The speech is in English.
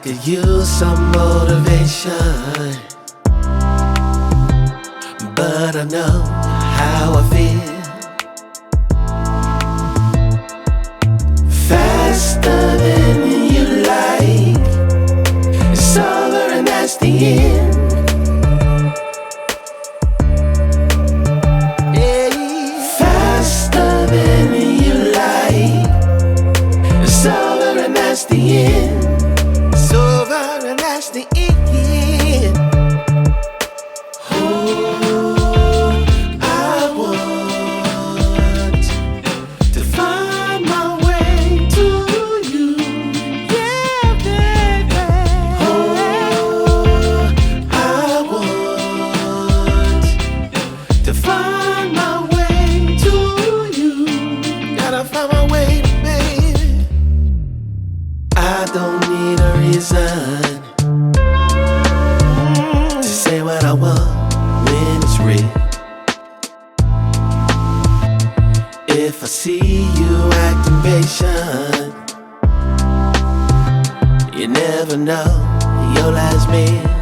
could use some motivation, but I know how I feel. Faster than you like, it's over and that's the end. Faster than you like, it's over and that's the end. It's over and that's the end. Oh, I want to find my way to you, yeah, baby. Oh, I want to find my way to you. Gotta find my way, baby. I don't need a reason to say what I want when it's real. If I see you acting patient, you never know your last meal.